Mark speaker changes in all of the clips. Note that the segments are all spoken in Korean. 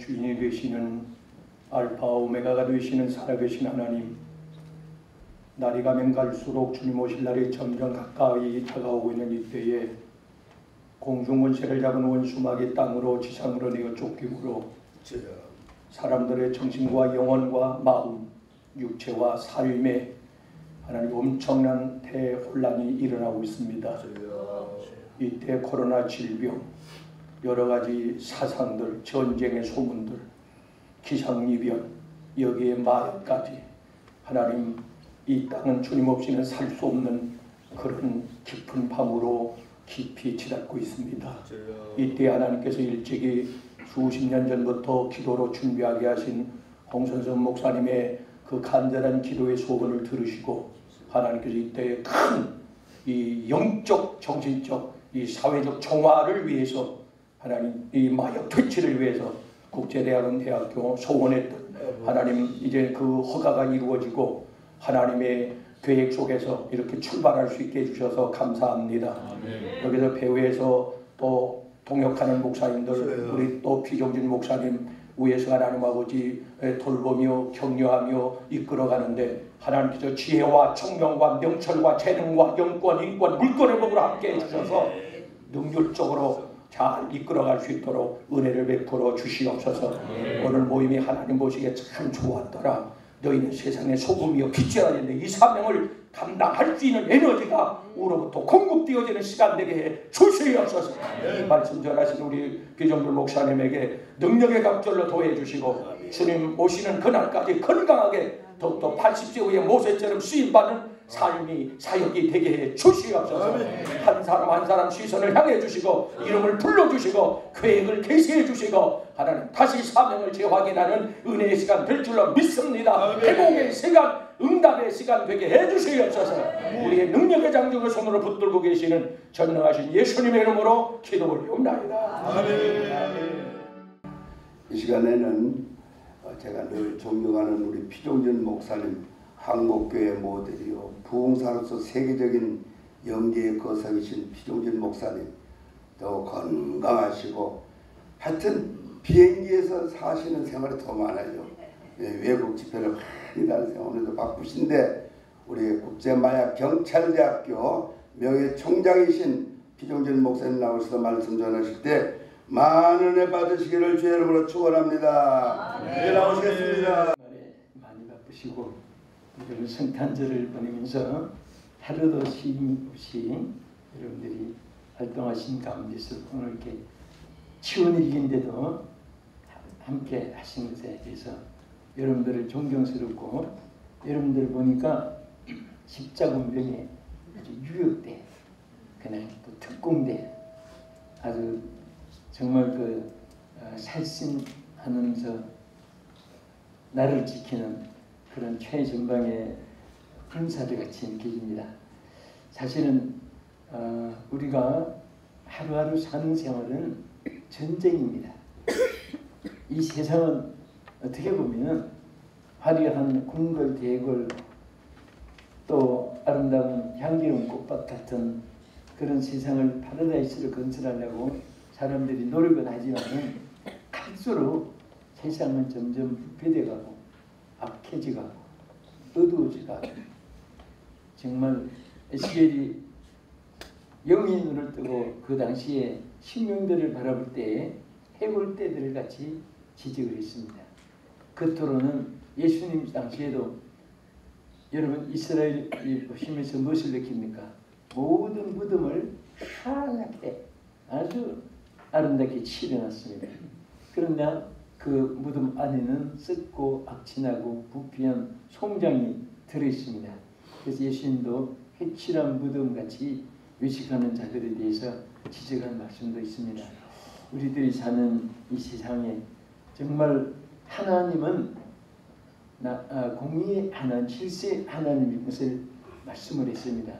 Speaker 1: 주인이 되시는 알파 오메가가 되시는 살아계신 하나님, 날이 가면 갈수록 주님 오실 날이 점점 가까이 다가오고 있는 이때에 공중 원세를 잡은 원수마귀 땅으로 지상으로 내어 쫓김으로 사람들의 정신과 영혼과 마음, 육체와 삶에 하나님 엄청난 대혼란이 일어나고 있습니다. 이때 코로나 질병, 여러 가지 사상들, 전쟁의 소문들, 기상이변, 여기에 마약까지 하나님, 이 땅은 주님 없이는 살 수 없는 그런 깊은 밤으로 깊이 치닫고 있습니다. 이때 하나님께서 일찍이 수십 년 전부터 기도로 준비하게 하신 홍선성 목사님의 그 간절한 기도의 소원을 들으시고 하나님께서 이때 큰 이 영적, 정신적, 이 사회적 정화를 위해서 하나님 이 마약 퇴치를 위해서 국제대학원 대학교 소원했던 하나님 이제 그 허가가 이루어지고 하나님의 계획 속에서 이렇게 출발할 수 있게 해주셔서 감사합니다. 아멘. 여기서 배후에서 또 동역하는 목사님들, 우리 또 피종진 목사님 위에서 하나님 아버지 돌보며 격려하며 이끌어가는데 하나님께서 지혜와 청명과 명철과 재능과 영권, 인권, 물권의 복으로 함께 해주셔서 능률적으로 잘 이끌어갈 수 있도록 은혜를 베풀어 주시옵소서. 오늘 모임이 하나님 보시기에 참 좋았더라. 너희는 세상의 소금이요 빛이어야 되는데 이 사명을 감당할 수 있는 에너지가 우로부터 공급되어지는 시간 되게 해 주시옵소서. 이 말씀 전하신 우리 비정불 목사님에게 능력의 갑절로 도해 주시고 주님 오시는 그날까지 건강하게 더욱더 80세 후에 모세처럼 쓰임받는 삶이 사역이 되게 해 주시옵소서. 한 사람 한 사람 시선을 향해 주시고 이름을 불러주시고 계획을 계시해 주시고 하나님 다시 사명을 재확인하는 은혜의 시간 될 줄로 믿습니다. 회복의 시간, 응답의 시간 되게 해 주시옵소서. 우리의 능력의 장중을 손으로 붙들고 계시는 전능하신 예수님의 이름으로 기도 올리옵나이다. 아멘.
Speaker 2: 이 시간에는 제가 늘 존경하는 우리 피종진 목사님, 한국교회 모델이요 부흥사로서 세계적인 영계의 거성이신 피종진 목사님 더 건강하시고 하여튼 비행기에서 사시는 생활이 더 많아요. 외국 집회를 많이 다니세요. 오늘도 바쁘신데 우리 국제마약 경찰대학교 명예총장이신 피종진 목사님 나오셔서 말씀 전하실 때 많은 은혜 받으시기를 주의 이름으로 축원합니다. 네, 나오시겠습니다.
Speaker 1: 많이 바쁘시고 여러분 성탄절을 보내면서 하루도 쉼 없이 여러분들이 활동하신 가운데서 오늘 이렇게 추운 일인데도 함께 하신 것에 대해서 여러분들을 존경스럽고 여러분들 보니까 십자군병에 아주 유역대 그냥 또 특공대 아주 정말 그 살신하면서 나를 지키는 그런 최전방의 군사들 같이 느껴집니다. 사실은 우리가 하루하루 사는 생활은 전쟁입니다. 이 세상은 어떻게 보면 화려한 궁궐, 대궐 또 아름다운 향기로운 꽃밭 같은 그런 세상을 파라다이스를 건설하려고 사람들이 노력은 하지만 갈수록 세상은 점점 부패돼가고 악해져가고 어두워져가고 정말 에스겔이 영이 눈을 뜨고 그 당시에 신명들을 바라볼 때에 해골떼들 같이 지적을 했습니다. 겉으로는 예수님 당시에도 여러분 이스라엘이 보시면서 무엇을 느낍니까? 모든 무덤을 하얗게 아주 아름답게 칠해놨습니다. 그러나 그 무덤 안에는 썩고 악진하고 부패한 송장이 들어있습니다. 그래서 예수님도 해칠한 무덤같이 외식하는 자들에 대해서 지적한 말씀도 있습니다. 우리들이 사는 이 세상에 정말 하나님은 공의의 하나님, 질서의 하나님인 것을 말씀을 했습니다.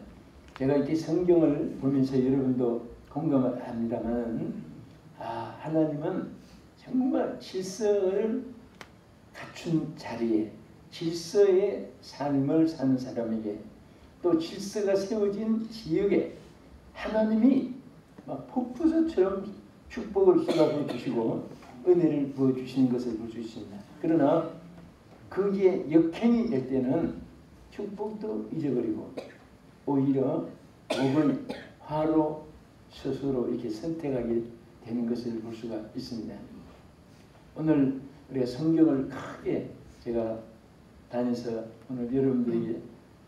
Speaker 1: 제가 이렇게 성경을 보면서 여러분도 공감합니다만 하나님은 정말 질서를 갖춘 자리에 질서의 삶을 사는 사람에게 또 질서가 세워진 지역에 하나님이 막 폭포수처럼 축복을 쏟아부어 주시고
Speaker 3: 은혜를 부어주시는 것을 볼 수 있습니다. 그러나 거기에 역행이 될 때는 축복도 잊어버리고 오히려 옥을 화로 스스로 이렇게 선택하게 되는 것을 볼 수가 있습니다. 오늘 우리가 성경을 크게 제가 다녀서 오늘 여러분들에게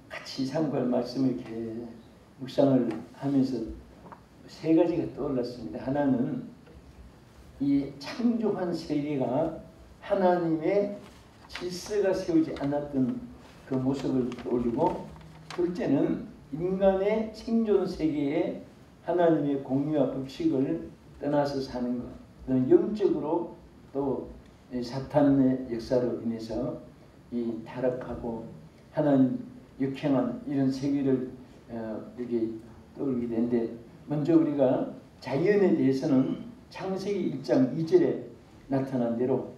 Speaker 3: 같이 참고할 말씀을 이렇게 묵상을 하면서 세 가지가 떠올랐습니다. 하나는 이 창조한 세계가 하나님의 질서가 세우지 않았던 그 모습을 떠올리고, 둘째는 인간의 생존 세계에 하나님의 공의와 법칙을 떠나서 사는 것, 그다음 영적으로 또 사탄의 역사로 인해서 이 타락하고 하나님 역행한 이런 세계를 이렇게 떠올리게 되는데, 먼저 우리가 자연에 대해서는 창세기 1장 2절에 나타난 대로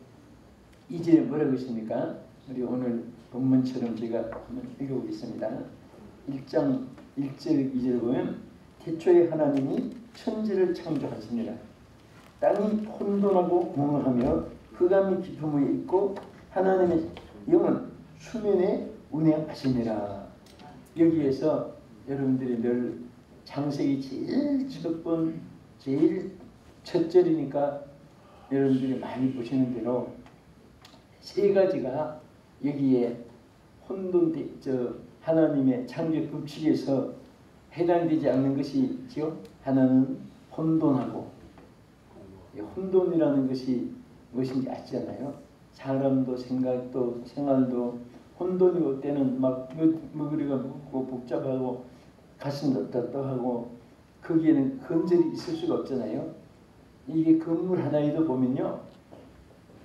Speaker 3: 2절에 뭐라고 있습니까? 우리 오늘 본문처럼 제가 한번 읽어보겠습니다. 1장 1절 2절 보면 태초에 하나님이 천지를 창조하시니라. 땅이 혼돈하고 공허하며 흑암이 깊음 위에 있고 하나님의 영은 수면에 운행하시니라. 여기에서 여러분들이 늘 창세기 제일 첫 번 제일 첫 절이니까 여러분들이 많이 보시는 대로 세 가지가 여기에 하나님의 창조 법칙에서 해당되지 않는 것이지요. 하나는 혼돈하고, 혼돈이라는 것이 무엇인지 아시잖아요. 사람도 생각도 생활도 혼돈이 올 때는 막 머리가 무겁고 복잡하고 가슴도 떳떳하고 거기에는 건설이 있을 수가 없잖아요. 이게 건물 하나에도 보면요,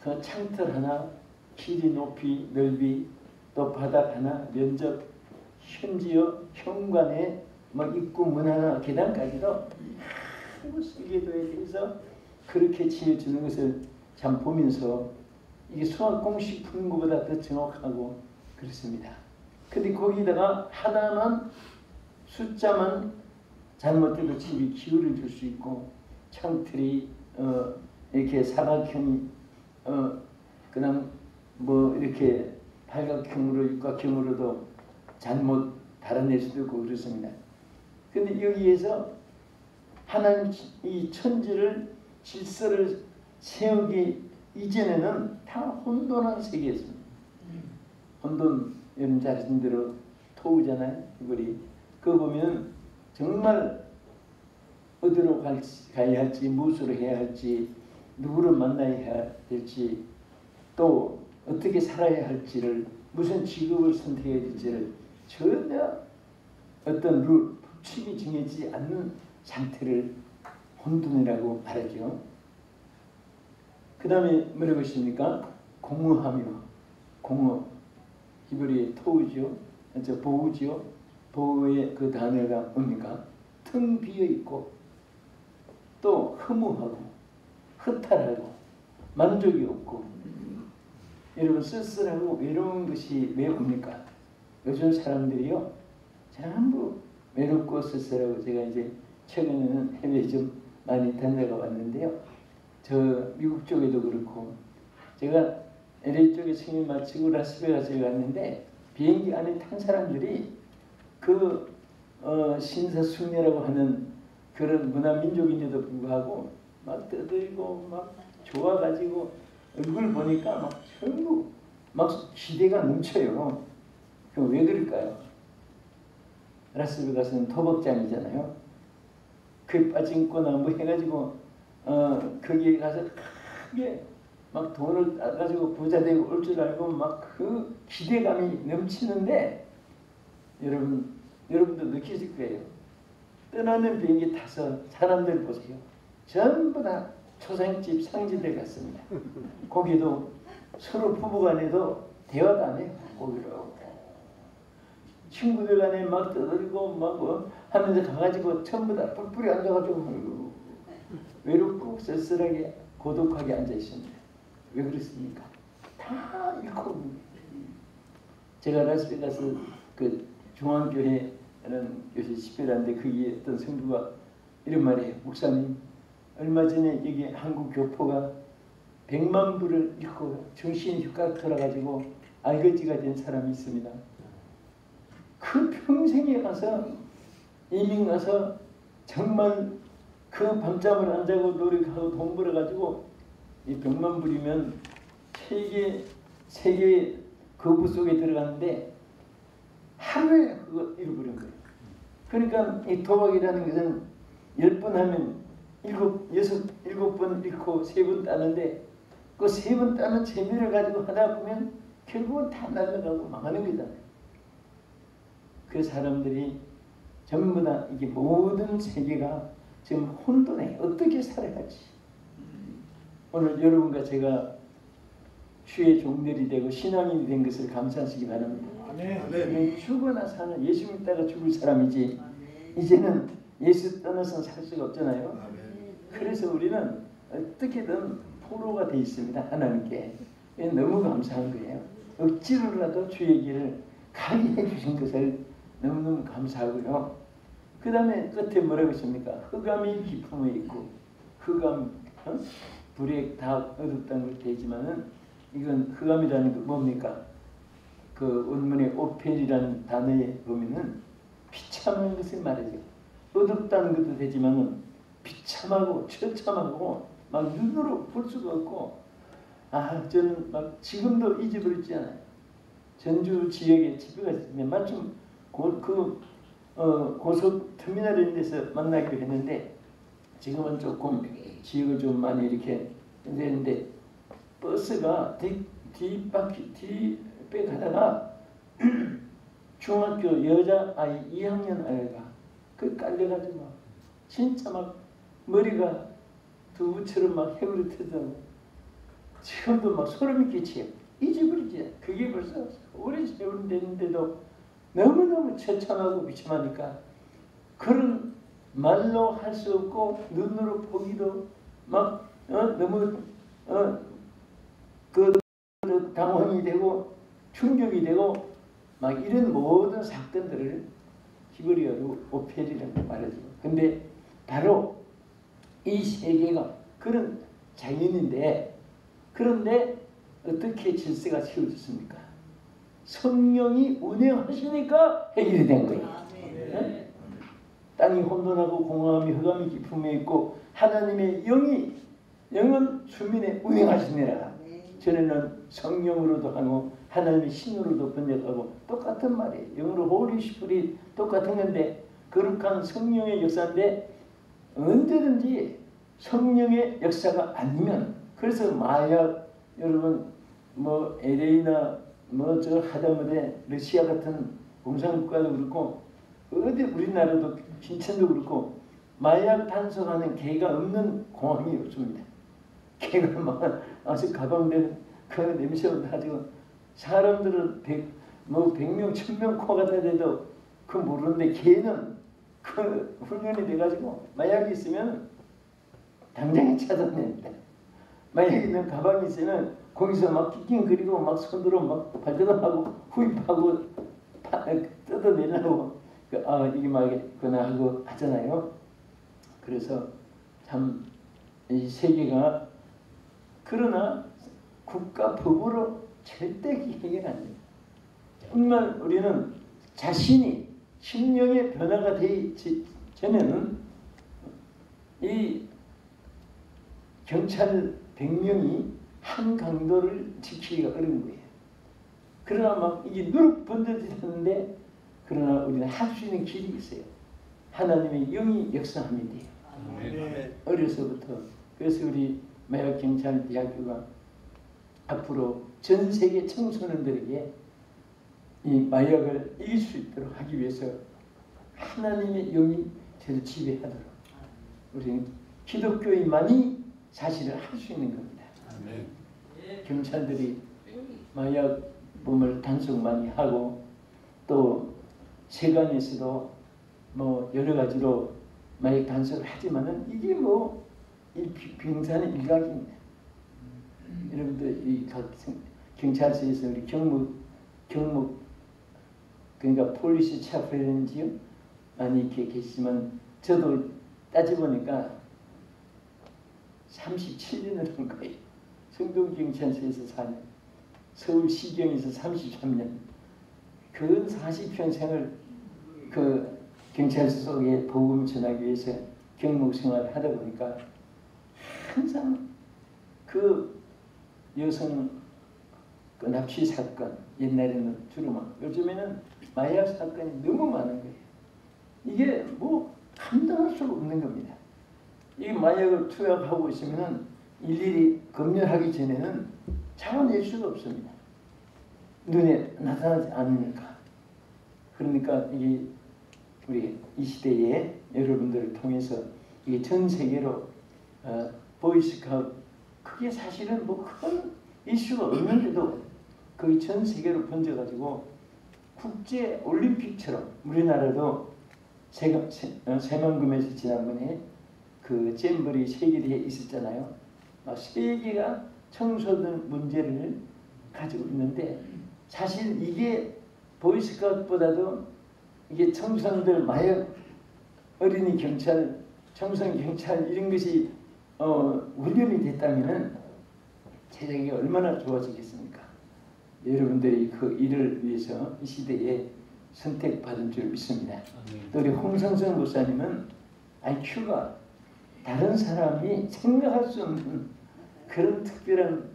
Speaker 3: 그 창틀 하나, 길이, 높이, 넓이, 또 바닥 하나, 면적, 심지어 현관에 막 입구 문 하나, 계단까지도 설계도에 대해서 그렇게 지어주는 것을 참 보면서 이게 수학 공식 푸는 것보다 더 정확하고 그렇습니다. 근데 거기다가 하나만 숫자만 잘못돼도 집이 기울어 줄 수 있고, 창틀이 이렇게 사각형이 그냥 뭐 이렇게 팔각형으로 육각형으로도 잘못 달아낼 수도 있고 그렇습니다. 근데 여기에서 하나님 이 천지를 질서를 세우기 이전에는 다 혼돈한 세계였습니다. 혼돈, 여러분 잘 아시는 대로 토우잖아요. 이거리. 그거 보면 정말 어디로 가야 할지, 무엇으로 해야 할지, 누구를 만나야 될지, 또 어떻게 살아야 할지를, 무슨 직업을 선택해야 될지를 전혀 어떤 룰, 법칙이 정해지지 않는 상태를 혼돈이라고 말하죠. 그 다음에 뭐라고 했습니까? 공허하며, 공허, 히브리의 토우죠. 보우죠. 보우의 그 단어가 뭡니까? 텅 비어 있고, 또 허무하고, 허탈하고, 만족이 없고, 여러분 쓸쓸하고 외로운 것이 왜 옵니까? 요즘 사람들이요, 전부 외롭고 쓸쓸하고, 제가 이제 최근에는 해외 좀 많이 다녀가 왔는데요. 저 미국 쪽에도 그렇고, 제가 LA 쪽에 생일 마치고 라스베가스에 갔는데 비행기 안에 탄 사람들이 그 신사숙녀라고 하는 그런 문화민족인데도 불구하고 막 떠들고 막 좋아가지고 얼굴 보니까 막 전부 막 기대가 넘쳐요. 그럼 왜 그럴까요? 라스베가스는 토박장이잖아요. 그 빠진거나 뭐 해가지고 거기에 가서 크게 막 돈을 따가지고 부자 되고 올 줄 알고 막 그 기대감이 넘치는데, 여러분도 느끼실 거예요. 떠나는 비행기 타서 사람들 보세요. 전부 다 초상집 상지대 같습니다. 거기도 서로 부부간에도 대화도 안 해요. 거기로 친구들 간에 막 떠들고 막 하면서 가가지고 전부 다 뿔뿔이 앉아가지고 외롭고 쓸쓸하게 고독하게 앉아 있습니다. 왜 그렇습니까? 다 잃고. 제가 라스베가스 그 중앙교회라는 요새 집회라는데 거기에 어떤 성도가 이런 말이에요. 목사님, 얼마 전에 여기 한국 교포가 100만 불을 잃고 정신이 휘락 돌아가지고 알거지가 된 사람이 있습니다. 그 평생에 가서 이민 가서 정말 그 밤잠을 안 자고 노력하고 돈 벌어가지고 이 100만 불이면 세계 거부 속에 들어갔는데 하루에 그거 잃어버린 거예요. 그러니까 이 도박이라는 것은 10번 하면 7번 잃고 3번 따는데 그 3번 따는 재미를 가지고 하다 보면 결국은 다 날아가고 망하는 거잖아요. 그 사람들이 전부 다 이게 모든 세계가 지금 혼돈해. 어떻게 살아야지. 오늘 여러분과 제가 주의 종들이 되고 신앙인이 된 것을 감사하시기 바랍니다.
Speaker 1: 아멘.
Speaker 3: 죽거나 사는 예수 믿다가 죽을 사람이지 이제는 예수 떠나서는 살 수가 없잖아요. 그래서 우리는 어떻게든 포로가 돼 있습니다. 하나님께. 너무 감사한 거예요. 억지로라도 주의 길을 가게 해주신 것을 너무너무 감사하고요. 그 다음에 끝에 뭐라고 했습니까? 흑암이 깊음에 있고 흑암, 불에 다 어둡다는 걸 되지만은 이건 흑암이라는 게 뭡니까? 그 원문의 오펠이라는 단어에 보면은 비참한 것을 말하죠. 어둡다는 것도 되지만은 비참하고 처참하고 막 눈으로 볼 수가 없고 저는 막 지금도 잊어버렸지 않아요. 전주 지역에 집에 갔는데 마침 고속 터미널에 있는 데서 만나기로 했는데 지금은 조금 지역을 좀 많이 이렇게 되는데 버스가 뒤에 가다가 중학교 여자 아이 2학년 아이가 그 깔려가지고 진짜 막 머리가 두부처럼 막 해물이 터져고 지금도 막 소름이 끼쳐요. 잊어버리지. 그게 벌써 오랜 세월이 됐는데도 너무너무 처참하고 비참하니까 그런 말로 할 수 없고 눈으로 보기도 막 너무 그 당황이 되고 충격이 되고 막 이런 모든 사건들을 히브리어로 오펠이라고 말하죠. 근데 바로 이 세계가 그런 자연인데 그런데 어떻게 질서가 세워졌습니까? 성령이 운행하시니까 해결이 된 거예요. 네? 땅이 혼돈하고 공허함이 흑암이 깊음에 있고 하나님의 영은 주민의 운행하시니라. 전에는 성령으로도 하고 하나님의 신으로도 번역하고 똑같은 말이에요. 영어로 홀리 스피릿 똑같은 건데 거룩한 성령의 역사인데 언제든지 성령의 역사가 아니면 그래서 마약 여러분 뭐 LA나 뭐 저 하다못해 러시아 같은 공산국가도 그렇고 어디 우리나라도 신천도 그렇고 마약 단속하는 개가 없는 공항이 없습니다. 개가 막 아주 가방들 그 냄새를 가지고 사람들은 100명 1000명 코가 다 돼도 그 모르는데 개는 그 훈련이 돼가지고 마약이 있으면 당장에 찾아냅니다. 마약이 있는 가방이 있으면 거기서 막 낑낑거리고 막 손으로 막 발전하고 후입하고 뜯어내려고 이게 막 그나 하고 하잖아요. 그래서 참 이 세계가 그러나 국가 법으로 절대 해결 안 돼요. 정말 우리는 자신이 심령의 변화가 되기 전에는 이 경찰 100명이 한 강도를 지키기가 어려운 거예요. 그러나 막 이게 누룩 번져지는데 그러나 우리는 할 수 있는 길이 있어요. 하나님의 영이 역사하면 돼요.
Speaker 1: 네.
Speaker 3: 어려서부터. 그래서 우리 마약경찰대학교가 앞으로 전 세계 청소년들에게 이 마약을 이길 수 있도록 하기 위해서 하나님의 영이 저를 지배하도록 우리는 기독교인만이 사실을 할 수 있는 겁니다. 경찰들이 마약범을 단속 많이 하고 또 세관에서도 뭐 여러 가지로 마약 단속을 하지만은 이게 뭐 이 병산의 일각입니다. 여러분들 이 경찰서에서 우리 경무 그러니까 폴리스 차프라는지요 많이 이렇게 계시지만 저도 따져보니까 37년을 한 거예요. 성동경찰서에서 4년, 서울시경에서 33년, 근 40평생을 그 경찰서 속에 복음을 전하기 위해서 경목 생활을 하다 보니까 항상 그 여성 그 납치 사건, 옛날에는 주로 요즘에는 마약 사건이 너무 많은 거예요. 이게 뭐 감당할 수가 없는 겁니다. 이 마약을 투약하고 있으면 일일이 검열하기 전에는 잡아낼 수가 없습니다. 눈에 나타나지 않으니까. 그러니까 이게 우리 이 시대에 여러분들을 통해서 이게 전 세계로 보이스카우트, 그게 사실은 뭐 큰 이슈가 없는데도 거의 전 세계로 번져가지고 국제 올림픽처럼 우리나라도 새만금에서 지난번에 그 잼버리 세계대회 있었잖아요. 막 세계가 청소년 문제를 가지고 있는데 사실 이게 보이스카우트보다도 이게 청소년들 마약, 어린이 경찰, 청소년 경찰 이런 것이 훈련이 됐다면은 세상이 얼마나 좋아지겠습니까? 여러분들이 그 일을 위해서 이 시대에 선택받은 줄 믿습니다. 또 우리 홍성선 목사님은 IQ가 다른 사람이 생각할 수 없는 그런 특별한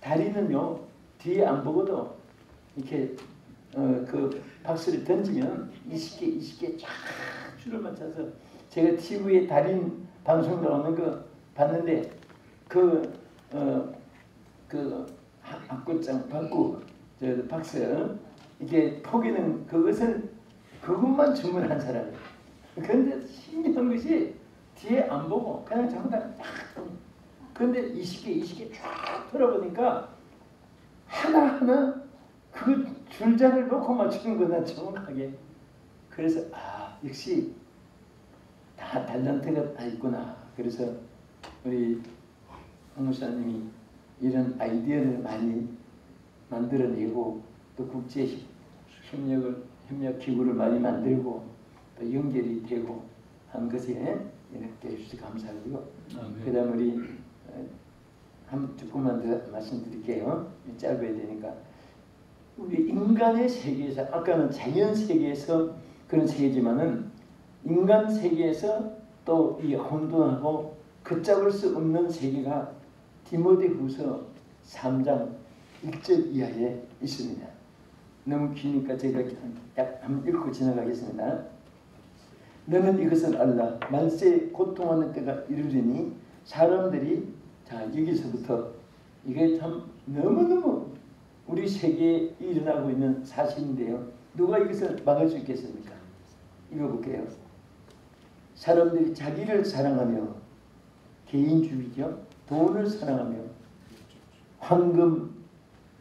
Speaker 3: 달인은요 뒤에 안 보고도 이렇게 그 박수를 던지면 20개 쫙 줄을 맞춰서 제가 TV에 달인 방송 나오는 거 봤는데 그 박구장 박구 저 박스 이게 포기는 그것은 그것만 주문한 사람이에요. 그런데 신기한 것이 뒤에 안 보고 그냥 정답 딱. 그런데 20개 쫙 돌아보니까 하나하나 그 줄자를 놓고 맞추는 거나 정확하게. 그래서 역시 다 탤런트가 다 있구나. 그래서 우리 홍 목사님이 이런 아이디어를 많이 만들어내고 또 국제 협력 기구를 많이 만들고 또 연결이 되고 한 것에 이렇게 해주셔서 감사하고요. 그다음 우리 조금만 더 말씀드릴게요. 짧아야 되니까 우리 인간의 세계에서 아까는 자연 세계에서 그런 세계지만은 인간 세계에서 또 이 혼돈하고 걷잡을 수 없는 세계가 디모데후서 3장 1절 이하에 있습니다. 너무 기니까 제가 약 한번 읽고 지나가겠습니다. 너는 이것을 알라. 말세에 고통하는 때가 이르리니 사람들이 자 여기서부터 이게 참 너무너무 우리 세계에 일어나고 있는 사실인데요. 누가 이것을 막을 수 있겠습니까? 읽어볼게요. 사람들이 자기를 사랑하며 개인주의죠. 돈을 사랑하며 황금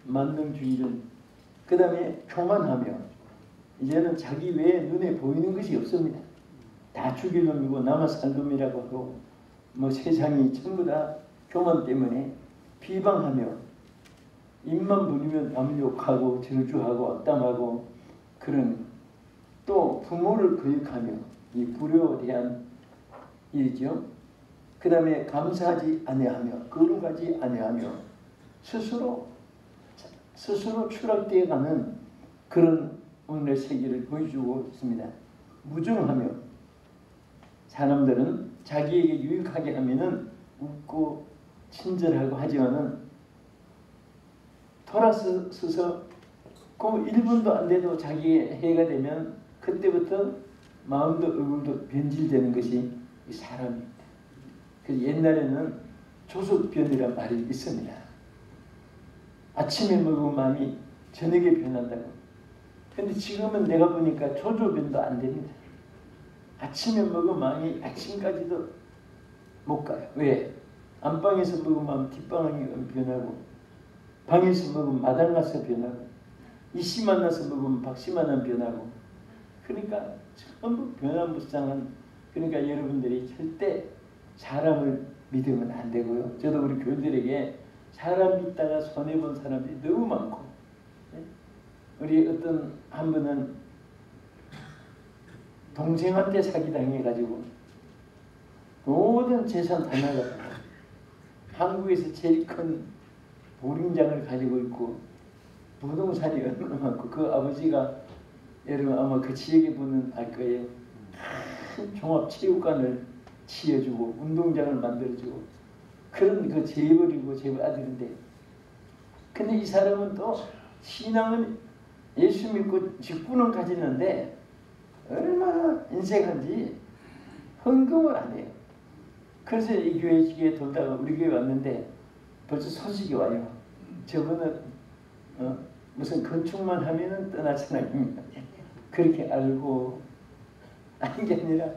Speaker 3: 만능주의를 그 다음에 교만하며 이제는 자기 외에 눈에 보이는 것이 없습니다. 다 죽일 놈이고 남아 살 놈이라고 하고 뭐 세상이 전부 다 교만 때문에 비방하며 입만 부리면 남 욕하고 저주하고 악담하고 그런 또 부모를 거역하며 이 불효대한 일이죠. 그 다음에 감사하지 아니하며 거룩하지 아니하며 스스로 추락되어가는 그런 오늘의 세계를 보여주고 있습니다. 무정하며 사람들은 자기에게 유익하게 하면은 웃고 친절하고 하지만은 돌아서서 그 1분도 안 돼도 자기의 해가 되면 그때부터 마음도 얼굴도 변질되는 것이 이 사람입니다. 그래서 옛날에는 조석변이란 말이 있습니다. 아침에 먹은 마음이 저녁에 변한다고. 근데 지금은 내가 보니까 조조변도 안 됩니다. 아침에 먹은 마음이 아침까지도 못 가요. 왜? 안방에서 먹은 마음 뒷방에 변하고 방에서 먹으면 마당 가서 변하고 이씨 만나서 먹으면 박씨 만나면 변하고 그러니까 전부 변화무쌍한 그러니까 여러분들이 절대 사람을 믿으면 안 되고요. 저도 우리 교인들에게 사람 믿다가 손해본 사람들이 너무 많고 우리 어떤 한 분은 동생한테 사기당해가지고 모든 재산 다 나가고 한국에서 제일 큰 보링장을 가지고 있고 부동산이 얼마나 많고 그 아버지가 여러분 아마 그 지역에 분은 알 거예요. 큰 종합체육관을 지어주고 운동장을 만들어주고 그런 그 재벌이고 재벌 아들인데 근데 이 사람은 또 신앙은 예수 믿고 직분은 가지는데 얼마나 인색한지 헌금을 안 해요. 그래서 이 교회 돌다가 우리 교회 왔는데 벌써 소식이 와요. 저분은 무슨 건축만 하면은 떠나잖아요. 그렇게 알고 한 게 아니라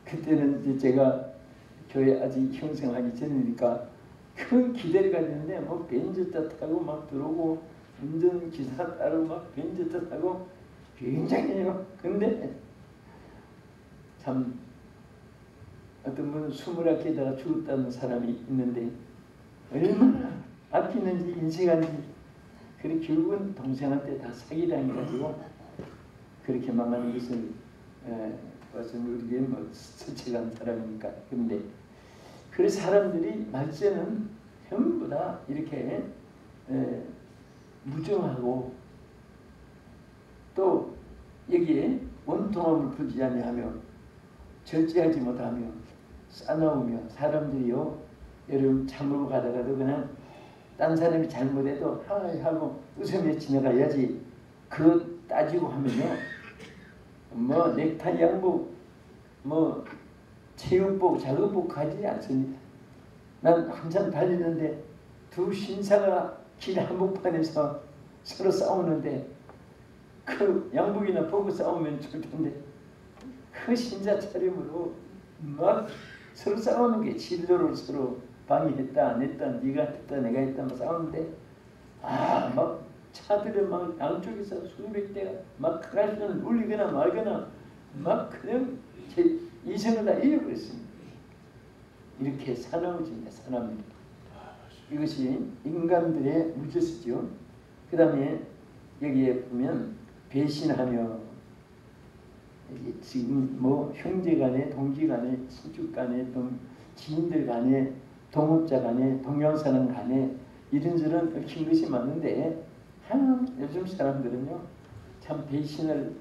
Speaker 3: 그때는 이제 제가 교회 아직 형성하기 전이니까 큰 기대를 가졌는데 뭐 벤츠차 타고 막 들어오고 운전기사 따로 막 벤츠차 타고 굉장해요. 근데 참 어떤 분은 20개다가 죽었다는 사람이 있는데 얼마나 아끼는지 인색한지 그래 결국은 동생한테 다 사기당해가지고 그렇게 망하는 것을 우리에게 뭐 스쳐간 사람이니까. 그런데 그래서 사람들이 말세는 전부 다 이렇게 무정하고 또 여기에 원통함을 풀지 아니하며 절제하지 못하며 싸나우며 사람들이요 여러분 참으로 가다가도 그냥 딴 사람이 잘못해도 하이 하고 웃으며 지나가야지 그거 따지고 하면요 뭐 넥타이 양복 뭐 체육복 작업복 가지지 않습니다. 난 한참 달리는데 두 신사가 길 한복판에서 서로 싸우는데 그 양복이나 보고 싸우면 좋을 텐데 그 신사 차림으로 막 서로 싸우는 게 진로를 서로 방해했다 안 했다 네가 했다 내가 했다 막 싸우는데 막 차들은 막 양쪽에서 수백 대가 막 크라시는 울리거나 말거나 막 그냥 제 이성을 다 잃어버렸습니다. 이렇게 사나워집니다. 사나웁니다. 이것이 인간들의 무저수죠. 그 다음에 여기에 보면 배신하며 지금 뭐 형제간에 동지간에 친족간에 지인들간에 동업자간에 동양사람간에 이런저런 얽힌 것이 많은데 요즘 사람들은요 참 배신을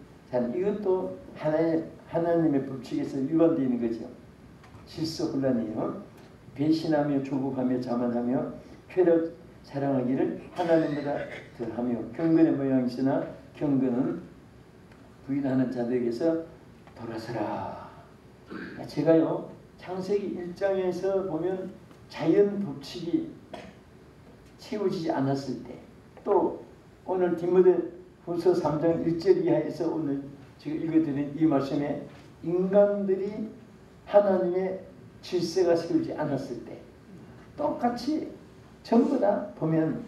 Speaker 3: 이것도 하나님의 법칙에서 위반되어 있는 거죠. 질서혼란이에요. 배신하며 조국하며 자만하며 쾌락 사랑하기를 하나님보다 더하며 경건의 모양이시나 경건은 부인하는 자들에게서 돌아서라. 제가요 창세기 1장에서 보면 자연 법칙이 채워지지 않았을 때 또 오늘 디모데후서 3장 1절 이하에서 오늘 지금 읽어드린 이 말씀에 인간들이 하나님의 질서가 세우지 않았을 때 똑같이 전부 다 보면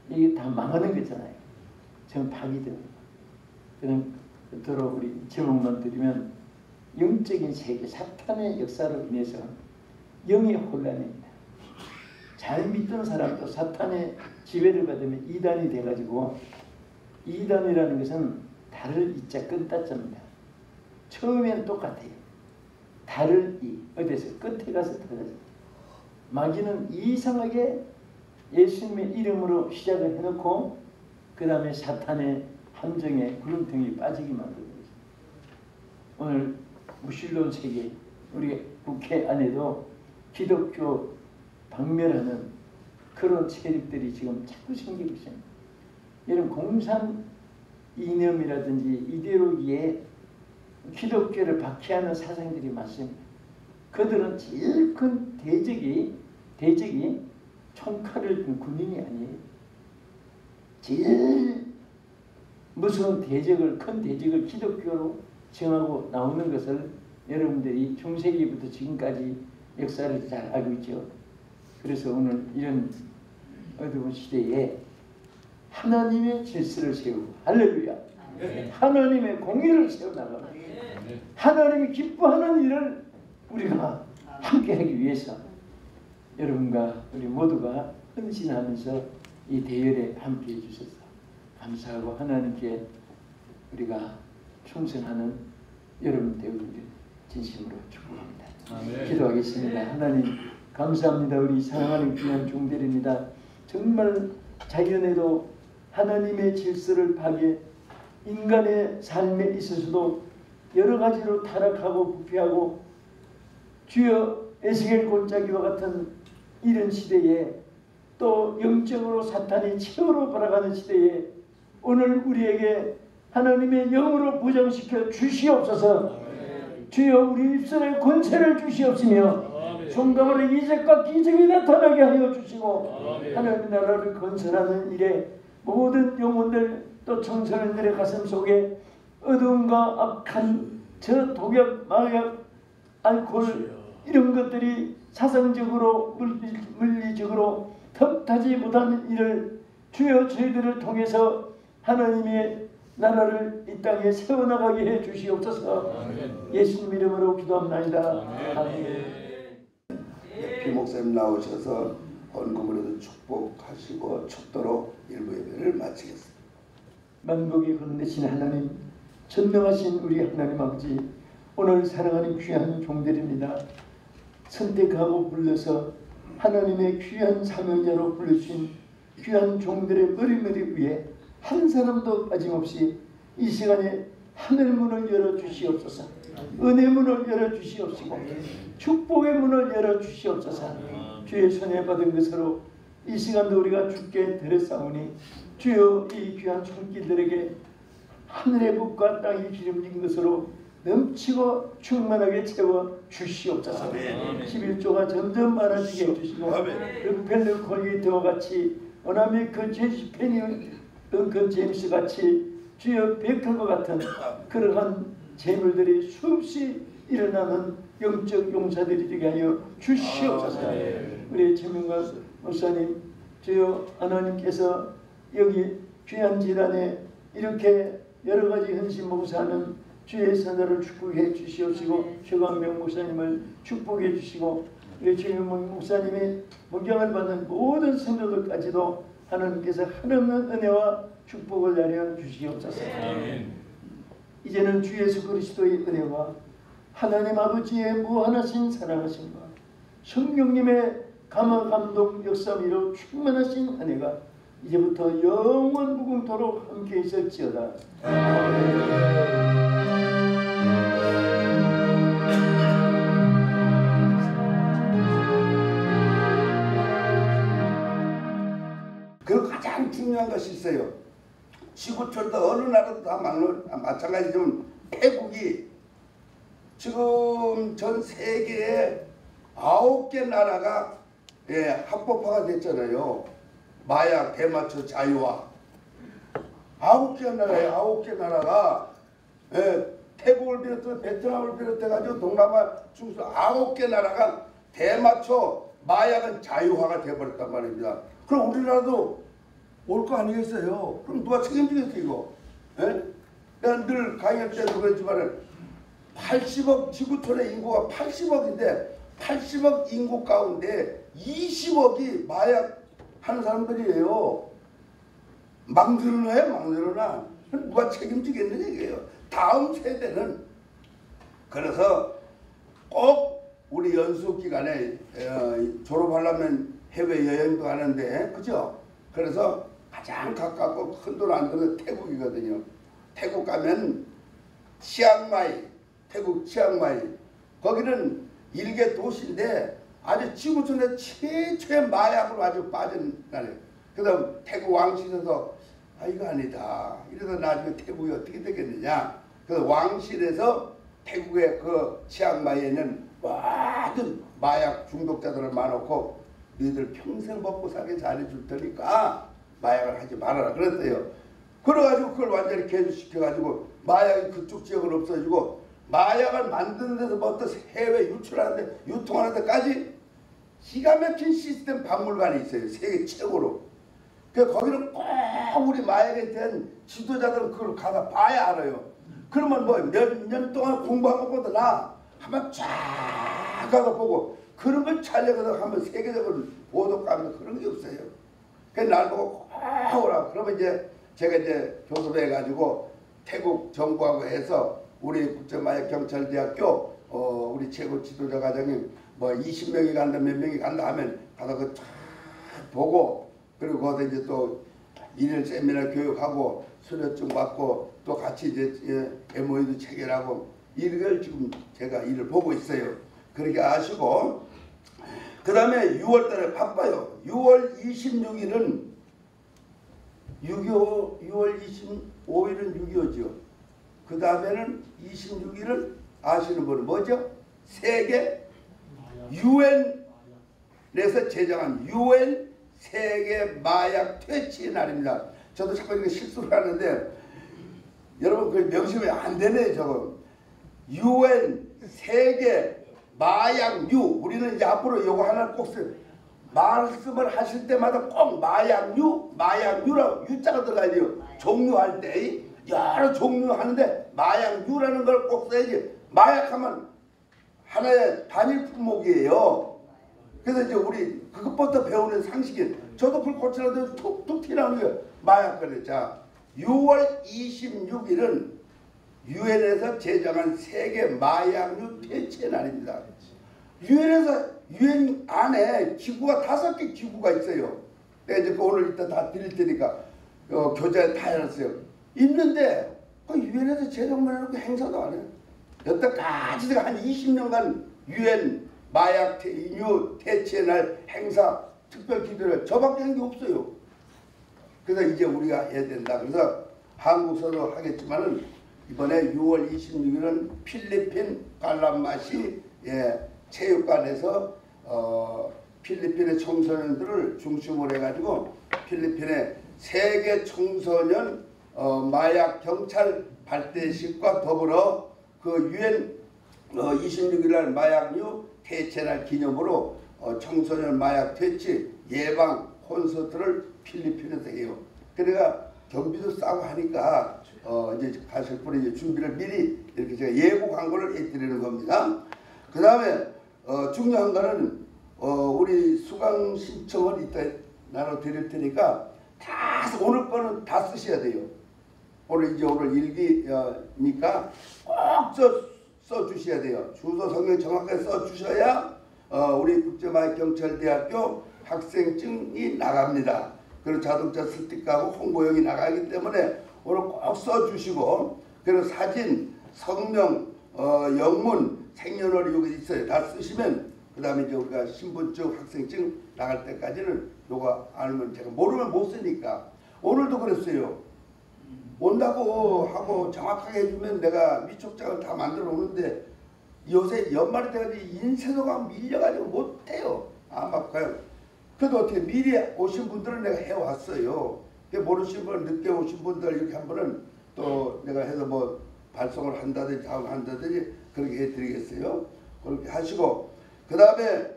Speaker 3: 이게 다 망하는 거잖아요. 전부 파괴됩니다. 그럼 그토록 우리 제목만 드리면 영적인 세계 사탄의 역사로 인해서 영의 혼란입니다. 잘 믿던 사람도 사탄의 지배를 받으면 이단이 돼가지고 이단이라는 것은 달을 이자 끈따자입니다. 처음에는 똑같아요. 달을 이 어디서 끝에 가서 달라집니다. 마귀는 이상하게 예수님의 이름으로 시작을 해놓고 그 다음에 사탄의 함정에 구름통이 빠지게 만드는 거죠. 오늘 무신론 세계 우리 국회 안에도 기독교 박멸하는 그런 세력들이 지금 자꾸 생기고 있습니다. 이런 공산 이념이라든지 이데올로기에 기독교를 박해하는 사상들이 많습니다. 그들은 제일 큰 대적이 총칼을 든 군인이 아니에요. 제일 무서운 큰 대적을 기독교로 정하고 나오는 것을 여러분들이 중세기부터 지금까지 역사를 잘 알고 있죠. 그래서 오늘 이런 어두운 시대에 하나님의 질서를 세우고 할렐루야 하나님의 공의를 세워나가고 하나님이 기뻐하는 일을 우리가 함께하기 위해서 여러분과 우리 모두가 헌신하면서 이 대열에 함께해 주셔서 감사하고 하나님께 우리가 충성하는 여러분 되기를 진심으로 축복합니다. 기도하겠습니다. 하나님 감사합니다. 우리 사랑하는 귀한 종들입니다. 정말 자연에도 하나님의 질서를 파괴, 인간의 삶에 있어서도 여러 가지로 타락하고 부패하고 주여 에스겔 골짜기와 같은 이런 시대에 또 영적으로 사탄이 최후로 돌아가는 시대에 오늘 우리에게 하나님의 영으로 부정시켜 주시옵소서. 주여 우리 입술에 권세를 주시옵시며 종감으로 이적과 기적이 나타나게 하여 주시고 하나님의 나라를 건설하는 일에 모든 영혼들 또 청소년들의 가슴 속에 어두움과 악한 저 독약, 마약, 알코올 이런 것들이 사상적으로 물리적으로 틈타지 못하는 일을 주여 저희들을 통해서 하나님의 나라를 이 땅에 세워나가게 해 주시옵소서. 예수님 이름으로 기도합나이다. 아멘.
Speaker 2: 피 목사님 나오셔서 헌금으로도 축복하시고 축도로 일부 예배를 마치겠습니다.
Speaker 3: 만국이 건네신 하나님, 전능하신 우리 하나님 아버지, 오늘 사랑하는 귀한 종들입니다. 선택하고 불러서 하나님의 귀한 사명자로 부르신 귀한 종들의 머리머리 위에 한 사람도 빠짐없이 이 시간에 하늘문을 열어주시옵소서. 은혜문을 열어주시옵시고 축복의 문을 열어주시옵소서. 주의 손에 받은 것으로 이 시간도 우리가 주께 드렸사오니 주여 이 귀한 손길들에게 하늘의 붓과 땅이 기름진 것으로 넘치고 충만하게 채워 주시옵소서. 11조가 점점 많아지게 해주시고 르펠르 콜게이트와 같이 어나미 그 제시펜이 그 제임스 같이 주여 베크과 같은 그러한 재물들이 수없이 일어나는 영적 용사들이 되게 하여 주시옵소서. 우리 최명관 목사님 주여 하나님께서 여기 귀한 질환에 이렇게 여러 가지 헌신 봉사하는 주의 선언을 축복해 주시옵시고 최광명 목사님을 축복해 주시고 우리 최명관 목사님의 목양을 받는 모든 성도들까지도 하나님께서 한없는 은혜와 축복을 내려 주시옵소서. 이제는 주 예수 그리스도의 은혜와 하나님 아버지의 무한하신 사랑하심과 성령님의 감화 감동 역사미로 충만하신 은혜가 이제부터 영원 무궁토록 함께 있을지어다.
Speaker 2: 그리고 가장 중요한 것이 있어요. 지구촌도 어느 나라도 다 마찬가지지만 태국이 지금 전 세계에 9개 나라가 합법화가 됐잖아요. 마약, 대마초, 자유화. 9개 나라에 9개 나라가 태국을 비롯해 베트남을 비롯해가지고 동남아 중수 9개 나라가 대마초, 마약은 자유화가 되어버렸단 말입니다. 그럼 우리나라도 올 거 아니겠어요? 그럼 누가 책임지겠어 이거? 내가 늘 강연 때도 그랬지만 80억 지구촌의 인구가 80억인데 80억 인구 가운데 20억이 마약 하는 사람들이에요. 막 늘어나요, 막 늘어나. 누가 책임지겠느냐 이게요. 다음 세대는. 그래서 꼭 우리 연수 기간에 졸업하려면 해외 여행도 가는데, 그죠? 그래서 가장 가깝고 큰 돈 안 드는 태국이거든요. 태국 가면 치앙마이, 태국 치앙마이. 거기는 일개 도시인데 아주 지구촌에 최초의 마약으로 아주 빠진 나라예요. 그다음 태국 왕실에서 이거 아니다. 이래서 나중에 태국이 어떻게 되겠느냐. 그래서 왕실에서 태국의 그 치앙마이에는 모든 마약 중독자들을 많고 너희들 평생 먹고 살게 잘해줄 테니까 마약을 하지 말아라 그랬어요. 그래가지고 그걸 완전히 개조시켜가지고 마약이 그쪽 지역은 없어지고 마약을 만드는 데서부터 해외 유출하는데 유통하는 데까지 기가 막힌 시스템 박물관이 있어요. 세계 최고로. 그래서 거기는 꼭 우리 마약에 대한 지도자들은 그걸 가서 봐야 알아요. 그러면 뭐 몇 년 동안 공부한 것보다 나 한번 쫙 가서 보고 그런 걸 촬영해서 한번 세계적으로 보도하면 그런 게 없어요. 그래서 날 보고 꼭 오라고. 그러면 이제 제가 이제 교섭해가지고 태국 정부하고 해서 우리 국제마약경찰대학교 우리 최고 지도자 과장님 뭐 20명이 간다 몇 명이 간다 하면 가서 그 쫙 보고 그리고 거기서 이제 또 일일 세미나 교육하고 수료증 받고 또 같이 이제 MOU도 체결하고 이걸 지금 제가 일을 보고 있어요. 그렇게 아시고 그 다음에 6월달에 바빠요. 6월 26일은 6.25, 6월 25일은 6.25죠. 그 다음에는 26일은 아시는 분은 뭐죠? 세계 유엔에서 제정한 유엔 세계 마약 퇴치의 날입니다. 저도 자꾸 이렇게 실수를 하는데 여러분 그 명심이 안 되네 저거. 유엔 세계 마약류. 우리는 이제 앞으로 요거 하나 꼭 말씀을 하실 때마다 꼭 마약류라고 유자가 들어가야 돼요. 종류할 때 여러 종류 하는데 마약류라는 걸 꼭 써야지. 마약하면 하나의 단일 품목이에요. 그래서 이제 우리 그것부터 배우는 상식이 저도 불 고치라도 툭툭 튀나오는 거예요. 마약거래. 자, 6월 26일은 유엔에서 제정한 세계 마약류 퇴치의 날입니다. 유엔 안에 기구가 5개 기구가 있어요. 내가 이제 오늘 이따 다 드릴 테니까 교재에 다 해놨어요. 있는데 유엔에서 제정만 해놓고 행사도 안 해요. 여태까지 제가 한 20년간 유엔 마약 퇴치의 날 행사 특별 기도를 저밖에 한 게 없어요. 그래서 이제 우리가 해야 된다. 그래서 한국서도 하겠지만은 이번에 6월 26일은 필리핀 관람마시 체육관에서 필리핀의 청소년들을 중심으로 해가지고 필리핀의 세계 청소년 마약 경찰 발대식과 더불어 그 유엔 26일날 마약류 퇴치날 기념으로 청소년 마약 퇴치 예방 콘서트를 필리핀에서 해요. 그러니까 경비도 싸고 하니까 이제 가실 분이 이제 준비를 미리 이렇게 제가 예고 광고를 해드리는 겁니다. 그 다음에 중요한 거는 우리 수강 신청을 이따 나눠 드릴 테니까 다 오늘 거는 다 쓰셔야 돼요. 오늘 일기니까 꼭 써 주셔야 돼요. 주소 성명 정확하게 써 주셔야 우리 국제마약경찰대학교 학생증이 나갑니다. 그리고 자동차 스티커하고 홍보용이 나가기 때문에 오늘 꼭 써주시고 그리고 사진, 성명, 영문, 생년월일 여기 있어요. 다 쓰시면 그 다음에 이제 우리가 신분증, 학생증 나갈 때까지는 요거 알면 제가 모르면 못 쓰니까 오늘도 그랬어요. 온다고 하고 정확하게 해주면 내가 위촉장을 다 만들어 오는데 요새 연말이 돼가지고 인쇄소가 밀려가지고 못해요. 아마가요. 그래도 어떻게 미리 오신 분들은 내가 해왔어요. 모르신 분, 늦게 오신 분들 이렇게 한 번은 또 내가 해서 뭐 발송을 한다든지 한다든지 그렇게 해드리겠어요. 그렇게 하시고 그 다음에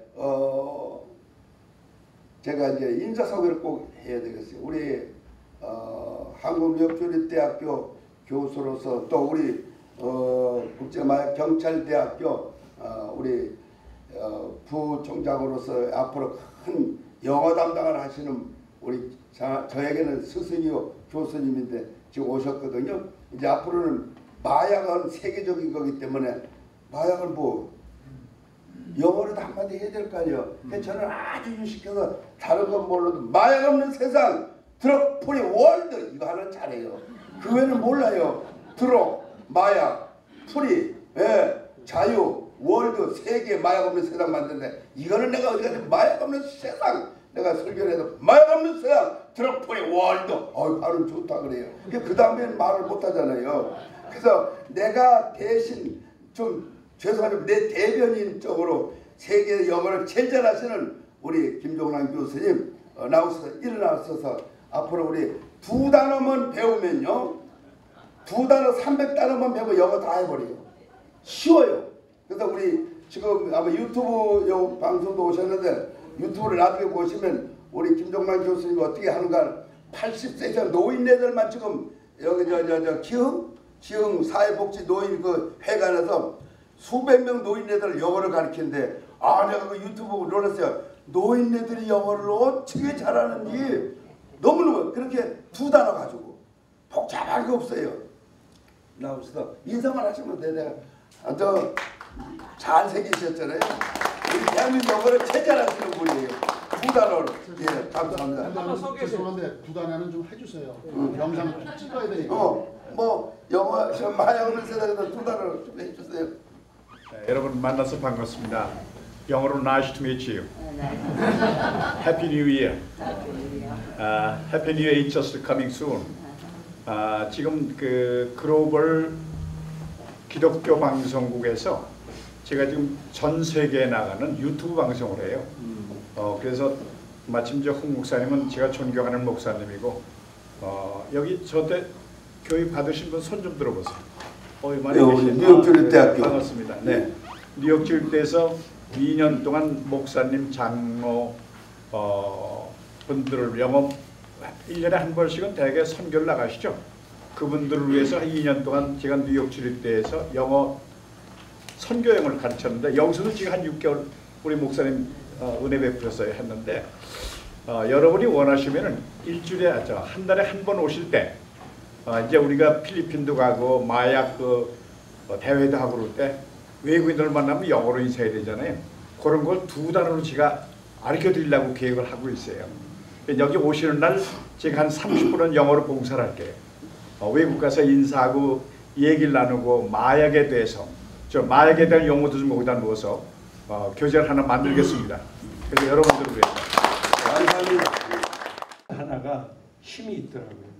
Speaker 2: 제가 이제 인사소개를 꼭 해야 되겠어요. 우리 한국무역조립대학교 교수로서 또 우리 국제마약경찰대학교 우리 부총장으로서 앞으로 큰 영어 담당을 하시는 우리 저에게는 스승이요 교수님인데 지금 오셨거든요. 이제 앞으로는 마약은 세계적인 거기 때문에 마약을 뭐 영어로도 한마디 해야 될 거 아니에요. 그래서 저는 아주 유식해서 다른 건 몰라도 마약 없는 세상 드럭 프리 월드 이거 하나 잘해요. 그 외에는 몰라요. 드럭, 마약, 프리, 자유, 월드, 세계 마약 없는 세상 만드는데 이거는 내가 어디 가서 마약 없는 세상 내가 설교를 해서 마약 없는 세상 드럭 프리 월드 발음 좋다 그래요. 그 다음에는 말을 못 하잖아요. 그래서 내가 대신 좀 죄송하지만 내 대변인적으로 세계 영어를 제일 잘하시는 우리 김종란 교수님 일어나셔서 앞으로 우리 2단어만 배우면요. 2단어 300단어만 배우면 영어 다 해버려요. 쉬워요. 그래서 우리 지금 아마 유튜브 방송도 오셨는데 유튜브를 나중에 보시면 우리 김종란 교수님이 어떻게 하는가 80세 이상 노인네들만 지금 여기 기흥 사회복지 노인 그 회관에서 수백 명 노인네들 영어를 가르치는데 내가 그 유튜브 놀랐어요. 노인네들이 영어를 어떻게 잘하는지 너무너무 그렇게 2단어 가지고 복잡할 게 없어요. 나오셔서 인사만 하시면 돼. 내가 저 잘생기셨잖아요. 우리 대한민국 영어를 제잘하시는 분이에요. 두 단어로. 예, 감사합니다.
Speaker 4: 죄송한데 두 단어는 좀 해주세요. 영상 찍어야 되니까.
Speaker 2: 뭐 영어 시험 마약을 세다가 두 단어로 좀 해주세요.
Speaker 5: 네, 여러분 만나서 반갑습니다. 영어로 nice to meet you. Happy New Year. Happy New Year is just coming soon. 지금 그 글로벌 기독교 방송국에서 제가 지금 전 세계에 나가는 유튜브 방송을 해요. 그래서 마침 저 홍 목사님은 제가 존경하는 목사님이고 여기 저한테 교육 받으신 분 손 좀 들어보세요.
Speaker 2: 네, 우리 뉴욕주립대학교.
Speaker 5: 반갑습니다. 네, 뉴욕주립대에서 2년 동안 목사님, 장로 분들을 영어 1년에 한 번씩은 대개 선교를 나가시죠. 그분들을 위해서 2년 동안 제가 뉴욕주립대에서 영어 선교형을 가르쳤는데 여기서도 지금 한 6개월 우리 목사님 은혜 베풀어서 했는데 여러분이 원하시면은 일주일에 한 달에 한 번 오실 때 이제 우리가 필리핀도 가고 마약 대회도 하고 그럴 때 외국인들 만나면 영어로 인사해야 되잖아요. 그런 걸 두 단어로 제가 가르쳐 드리려고 계획을 하고 있어요. 여기 오시는 날 제가 한 30분은 영어로 봉사를 할게요. 외국 가서 인사하고 얘기를 나누고 마약에 대해서 마약에 대한 용어도 좀 거기다 넣어서 교재를 하나 만들겠습니다. 그래서 여러분들을 위해서.
Speaker 2: 감사합니다.
Speaker 1: 하나가 힘이 있더라고요.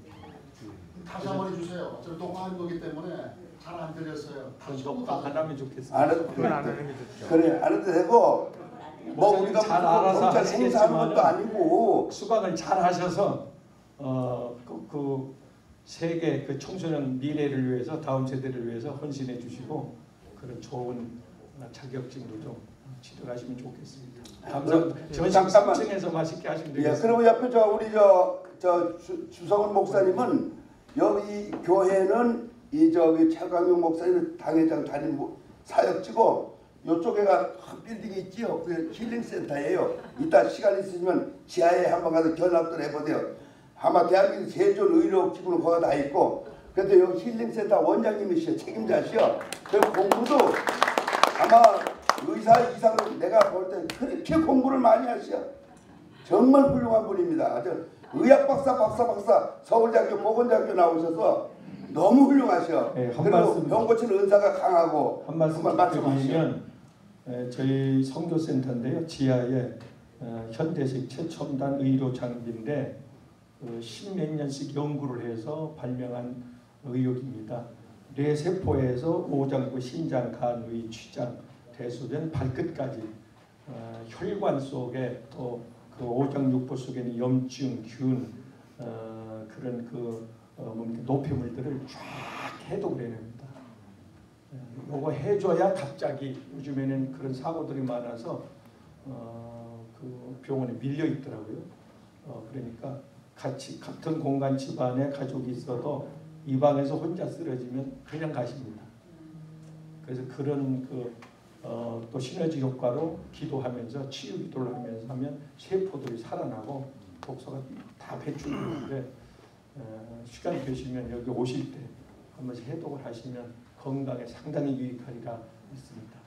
Speaker 4: 다시 한번 해주세요. 저 녹화한 거기 때문에 잘 안 들렸어요. 다시
Speaker 1: 녹화 안 하면 좋겠어요.
Speaker 2: 안 해도
Speaker 1: 그건 안 하는 게 좋죠.
Speaker 2: 그래 안 해도 되고 뭐 우리가
Speaker 1: 잘 알아서
Speaker 2: 경찰 행사하는 것도 아니고
Speaker 1: 수강을 잘 하셔서 그 세계 그 청소년 미래를 위해서 다음 세대를 위해서 헌신해 주시고 그런 좋은 자격증도 좀 취득하시면 좋겠습니다. 감사합니다.
Speaker 2: 잠깐만.
Speaker 1: 3층에서 맛있게 하시면
Speaker 2: 예,
Speaker 1: 되겠습니다.
Speaker 2: 그리고 옆에 우리 주성훈 목사님은 여기 교회는 최강용 목사님 당회장 담임 사역지고 이쪽에가 큰 빌딩이 있지요. 그 힐링센터예요. 이따 시간 있으시면 지하에 한번 가서 견학도 해보세요. 아마 대한민국 제일 좋은 의료기구는 거기 다 있고 그런데 여기 힐링센터 원장님이시여 책임자시여. 그리고 공부도 아마 의사 이상으로 내가 볼 때 그렇게 공부를 많이 하시오. 정말 훌륭한 분입니다. 의학 박사 서울대학교 보건대학교 나오셔서 너무 훌륭하셔.
Speaker 1: 네, 한
Speaker 2: 그리고
Speaker 1: 말씀
Speaker 2: 병 고치는 은사가 강하고
Speaker 1: 한 말씀 드리면 저희 선교센터인데요. 지하에 현대식 최첨단 의료 장비인데 10몇 년씩 연구를 해서 발명한 의혹입니다. 뇌세포에서 오장부, 신장, 간, 의, 췌장, 대소변, 발끝까지 혈관 속에 또 그 오장육부 속에는 염증, 균 그런 노폐물들을 쫙 해독을 해냅니다. 요거 해줘야 갑자기 요즘에는 그런 사고들이 많아서 그 병원에 밀려 있더라고요. 그러니까 같은 공간 집안에 가족이 있어도 이 방에서 혼자 쓰러지면 그냥 가십니다. 그래서 그런 또 시너지 효과로 기도하면서 치유 기도를 하면서 하면 세포들이 살아나고 독소가 다 배출되는데 시간 되시면 여기 오실 때 한 번씩 해독을 하시면 건강에 상당히 유익하리라 믿습니다.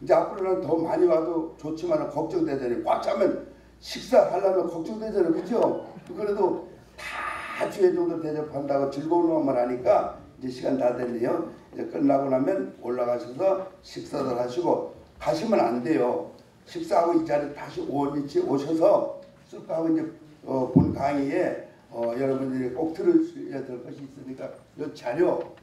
Speaker 2: 이제 앞으로는 더 많이 와도 좋지만 걱정되잖아요. 꽉 차면 식사하려면 걱정되잖아요. 그렇죠? 그래도 다 주에 정도 대접한다고 즐거운 마음을 하니까 이제 시간 다 됐네요. 이제 끝나고 나면 올라가셔서 식사들 하시고 가시면 안 돼요. 식사하고 이 자리에 다시 오셔서 쓱 하고 이제 본 강의에 여러분들이 꼭 들으셔야 될 것이 있으니까 이 자료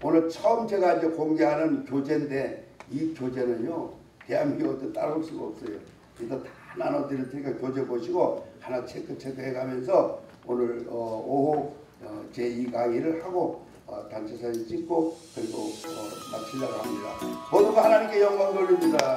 Speaker 2: 오늘 처음 제가 이제 공개하는 교재인데 이 교재는요 대한민국에 따라올 수가 없어요. 그래서 다 나눠드릴 테니까 교재 보시고 하나 체크해 가면서 오늘 오후 제2 강의를 하고 단체 사진 찍고 그리고 마치려고 합니다. 모두가 하나님께 영광 돌립니다.